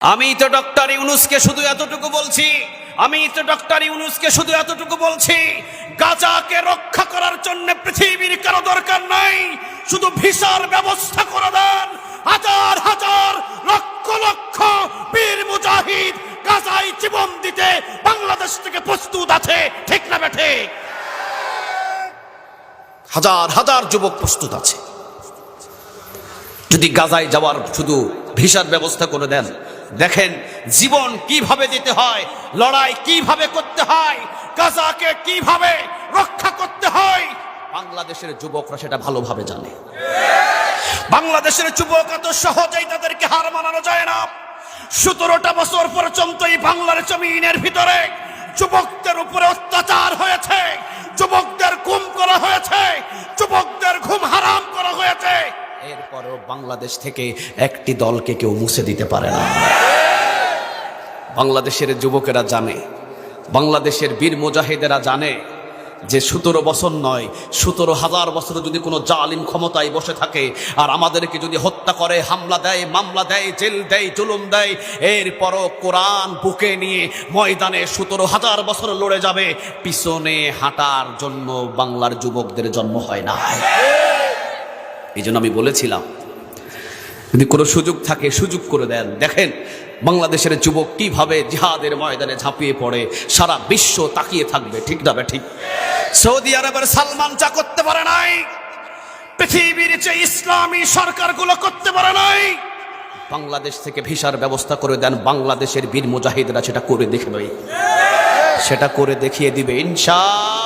আমি তো ডক্টর ইউনূসকে শুধু এতটুকু বলছি গাজাকে রক্ষা করার জন্য পৃথিবীর কারো দরকার নাই, শুধু ভিসার ব্যবস্থা করে দেন। হাজার হাজার লক্ষ লক্ষ বীর মুজাহিদ গাজায় জীবন দিতে বাংলাদেশ থেকে প্রস্তুত আছে, ঠিক না বেঠে? হাজার হাজার যুবক প্রস্তুত আছে। যদি গাজায় যাওয়ার শুধু ভিসার ব্যবস্থা করে দেন, দেখেন জীবন কিভাবে দিতে হয়, লড়াই কিভাবে করতে হয়, গাজাকে কিভাবে রক্ষা করতে হয়, বাংলাদেশের যুবকরা সেটা ভালোভাবে জানে। বাংলাদেশের যুবক এত সহজেই তাদেরকে হার মানানো যায় না। 17টা বছর পর্যন্ত এই বাংলার জমিনের ভিতরে যুবকদের উপরে অত্যাচার হয়েছে, যুবকদের গুম করা হয়েছে, যুবকদের ঘুম হারাম করা হয়েছে। এরপরেও বাংলাদেশ থেকে একটি দলকে কেউ মুছে দিতে পারে না। বাংলাদেশের যুবকেরা জানে, বাংলাদেশের বীর মুজাহিদেরা জানে যে 17 বছর নয়, 17,000 বছর যদি কোনো জালিম ক্ষমতায় বসে থাকে আর আমাদেরকে যদি হত্যা করে, হামলা দেয়, মামলা দেয়, জেল দেয়, জুলুম দেয়, এরপরও কোরআন বুকে নিয়ে ময়দানে 17,000 বছর লড়ে যাবে। পিছনে হাঁটার জন্য বাংলার যুবকদের জন্ম হয় না। এই জন্য আমি বলেছিলাম যদি কোনো সুযোগ থাকে সুযোগ করে দেন। দেখেন বাংলাদেশের যুবক কিভাবে জিহাদের ময়দানে ঝাঁপিয়ে পড়ে, সারা বিশ্ব তাকিয়ে থাকবে, ঠিক না ঠিক? সৌদি আরবের সালমান যা করতে পারে নাই, পৃথিবীর যে ইসলামী সরকারগুলো করতে পারে নাই। বাংলাদেশ থেকে ভিসার ব্যবস্থা করে দেন, বাংলাদেশের বীর মুজাহিদরা সেটা করে দেখবে, সেটা করে দেখিয়ে দিবে ইনশাআল্লাহ।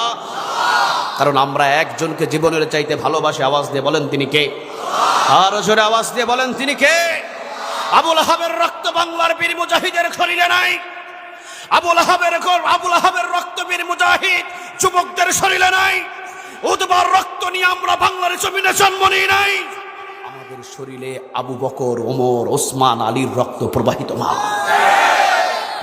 কারণ আমরা একজনকে জীবনের চাইতে ভালোবাসি। আওয়াজ দিয়ে বলেন তিনি কে? আরো জোরে আওয়াজ দিয়ে বলেন তিনি কে? আবুল আহাবের রক্ত বাংলার বীর মুজাহিদের শরীরে নাই। আবুল আহাবের রক্ত বীর মুজাহিদ যুবকদের শরীরে নাই। উদ্বার রক্ত নিয়ে আমরা বাংলার জমিনে জন্ম নিই নাই। আমাদের শরীরে আবু বকর, ওমর, ওসমান, আলীর রক্ত প্রবাহিত মা।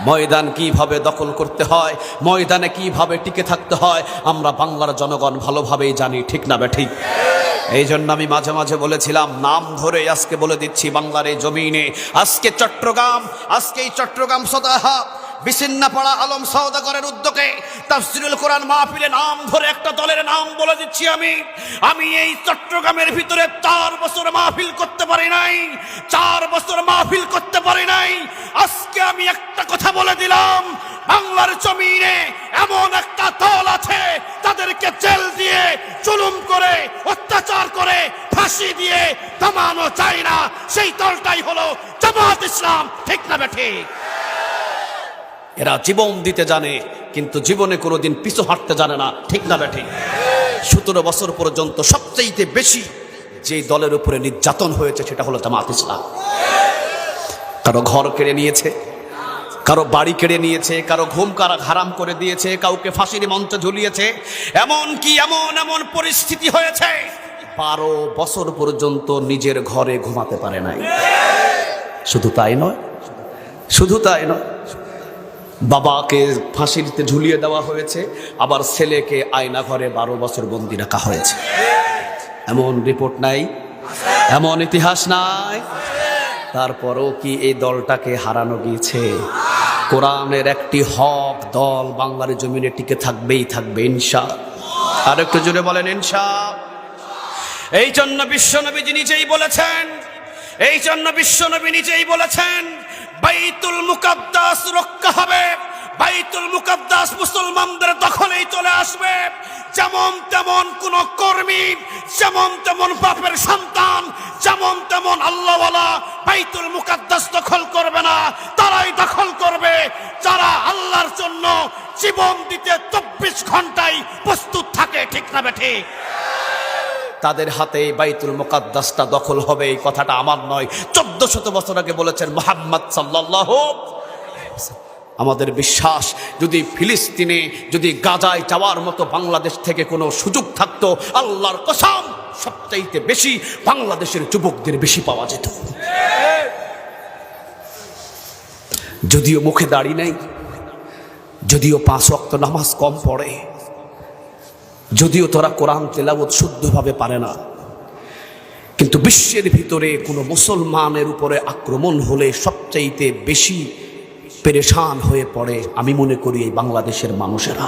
ময়দান কিভাবে দখল করতে হয়, ময়দানে কিভাবে টিকে থাকতে হয়, আমরা বাংলার জনগণ ভালোভাবেই জানি, ঠিক না ঠিক? এই জন্য আমি মাঝে মাঝে বলেছিলাম, নাম ধরে আজকে বলে দিচ্ছি, বাংলার এই জমিনে আজকে এই চট্টগ্রাম সদাহা বিছিন্নপাড়া আলম সওদাগরের উদ্যোগে তাফসীরুল কোরআন মাহফিলে নাম ধরে একটা দলের নাম বলে দিচ্ছি। আমি এই চট্টগ্রামের ভিতরে 4 বছর মাহফিল করতে পারি নাই, 4 বছর মাহফিল করতে পারি নাই। আজকে আমি একটা কথা বলে দিলাম, বাংলার জমিনে এমন একটা দল আছে তাদেরকে জেল দিয়ে, জুলুম করে, অত্যাচার করে, ফাঁসি দিয়ে থামানো যায় না। সেই দলটাই হলো জামাত ইসলাম, ঠিক না ঠিক? এরা জীবন দিতে জানে কিন্তু জীবনে কোনোদিন পিছু হাঁটতে জানে না, ঠিক না ঠিক? 17 বছর পর্যন্ত সবচেয়ে বেশি যে দলের উপরে নির্যাতন হয়েছে সেটা হলো জামাত ইসলাম। কারো ঘর কেড়ে নিয়েছে, কারো বাড়ি কেড়ে নিয়েছে, কারো ঘুম হারাম করে দিয়েছে, কাউকে ফাঁসির মঞ্চে ঝুলিয়েছে। এমন পরিস্থিতি হয়েছে 12 বছর পর্যন্ত নিজের ঘরে ঘুমাতে পারে নাই। শুধু তাই নয়, বাবাকে ফাঁসিতে ঝুলিয়ে দেওয়া হয়েছে, আবার ছেলেকে আয়না ঘরে 12 বছর বন্দি রাখা হয়েছে। এমন রিপোর্ট নাই, এমন ইতিহাস নাই। তারপরও কি এই দলটাকে হারানো গিয়েছে? কোরআনের একটি হক দল বাংলার জমিনে টিকে থাকবে ইনশাআল্লাহ। আর একটু জোরে বলেন ইনশাআল্লাহ। এই জন্য বিশ্বনবী নিজেই বলেছেন বাইতুল মুকাদ্দাস রক্ষা হবে, বাইতুল মুকাদ্দাস মুসলমানদের দখলেই চলে আসবে। যেমন তেমন কোন কর্মী, যেমন তেমন বাপের সন্তান, যেমন তেমন আল্লাহওয়ালা বাইতুল মুকাদ্দাস দখল করবে না। তারাই দখল করবে যারা আল্লাহর জন্য জীবন দিতে 24 ঘন্টায় প্রস্তুত থাকে, ঠিক না ঠিক? তাদের হাতে বাইতুল মুকাদ্দাসটা দখল হবে। এই কথাটা আমার নয়, 1400 বছর আগে বলেছেন মুহাম্মদ সাল্লাল্লাহু আলাইহি ওয়াসাল্লাম। আমাদের বিশ্বাস, যদি ফিলিস্তিনে, যদি গাজায় যাওয়ার মতো বাংলাদেশ থেকে কোনো সুযোগ থাকতো, আল্লাহর কসম সবচাইতে বেশি বাংলাদেশের যুবকদের বেশি পাওয়া যেত। যদিও মুখে দাড়ি নাই, যদিও 5 ওয়াক্ত নামাজ কম পড়ে, যদিও তোরা কোরআন তেলাওয়াত শুদ্ধভাবে পারে না, কিন্তু বিশ্বের ভিতরে কোনো মুসলমানের উপরে আক্রমণ হলে সবচাইতে বেশি পেরেশান হয়ে পড়ে আমি মনে করি এই বাংলাদেশের মানুষেরা।